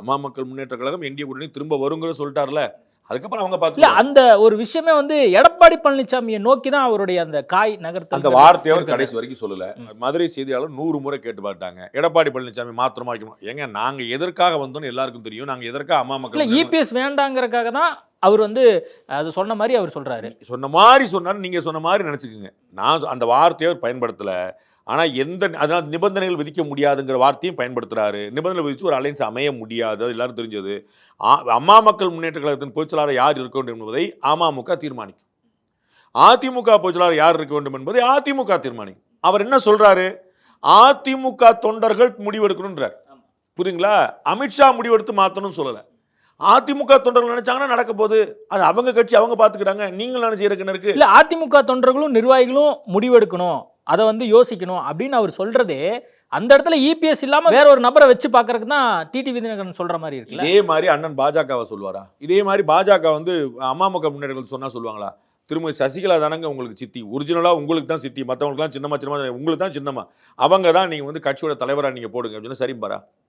அம்மா மக்கள் முன்னேற்ற கழகம் என்டிஏ கூட்டணி திரும்ப வருங்கிறத சொல்லிட்டார்ல. அதுக்கப்புறம் அவங்க இல்ல பார்த்துக்குவாங்க. அந்த ஒரு விஷயமே வந்து எடப்பாடி பழனிசாமியை நோக்கி தான் அவருடைய அந்த காய் நகர்த்தல் அந்த வார்த்தையை அவர் இருக்கிறது. கடைசி வரைக்கும் சொல்லல. மதுரை செய்தியாளர் 100 முறை கேட்டு பார்த்தாங்க. எடப்பாடி பழனிசாமி மாத்திரமா வைக்கணும். ஏங்க நாங்க எதற்காக வந்தோம்னு எல்லாருக்கும் தெரியும். நாங்க எதற்காக அம்மா இல்ல மக்கள் முன்னேற்ற இபிஎஸ் வேண்டாங்கறதுக்காக தான் அவர் வந்து அது சொன்ன மாதிரி அவர் சொல்றாரு. சொன்ன மாரி சொன்னாரு. நீங்க சொன்ன மாரி நெனச்சுக்கங்க. நான் அந்த வார்த்தையை அவர் பயன்படுத்தல. ஆனா அதனால நிபந்தனைகள் விதிக்க முடியாதுங்கிற வார்த்தையும் பயன்படுத்துறாரு. நிபந்தனை விதிச்சு ஒரு அலைன்ஸ் அமைய முடியாது. அது எல்லாரும் தெரிஞ்சது. அம்மா மக்கள் முன்னேற்ற கழகத்தின் பொதுச் செயலாளர் யார் இருக்க வேண்டும் என்பதை அமமுக தீர்மானிக்கும். அதிமுக பொதுச் செயலாளர் யார் இருக்க வேண்டும் என்பதை அதிமுக தீர்மானிக்கும். அவர் என்ன சொல்றாரு? அதிமுக தொண்டர்கள் முடிவெடுக்கணும்ன்றார். புரியுங்களா? அமித்ஷா முடிவெடுத்து மாத்தணும்னு சொல்லல. அதிமுக தொண்டர்கள் நினைச்சாங்கன்னா நடக்க போகுது. அது அவங்க கட்சி அவங்க பாத்துக்கிறாங்க. நீங்கள் நினைச்சு இருக்கு. இல்ல அதிமுக தொண்டர்களும் நிர்வாகிகளும் முடிவெடுக்கணும். அதை வந்து யோசிக்கணும் அப்படின்னு அவர் சொல்றதே அந்த இடத்துல இபிஎஸ் இல்லாம வேற ஒரு நபரை வச்சு பாக்குறதுக்கு தான் டிடி விதிநகரன் சொல்ற மாதிரி இருக்குல்ல. இதே மாதிரி அண்ணன் பாஜகவை சொல்வாரா? இதே மாதிரி பாஜக வந்து அமமுக முன்னேற்றங்கள் சொன்னா சொல்லுவாங்களா? திருமதி சசிகலா தானங்க உங்களுக்கு சித்தி. ஒரிஜினலா உங்களுக்கு தான் சித்தி. மற்றவங்களுக்குலாம் சின்னமா உங்களுக்கு தான் சின்னமா. அவங்க தான் நீங்க வந்து கட்சியோட தலைவரா நீங்க போடுங்க அப்படின்னு சரிம்பாரா?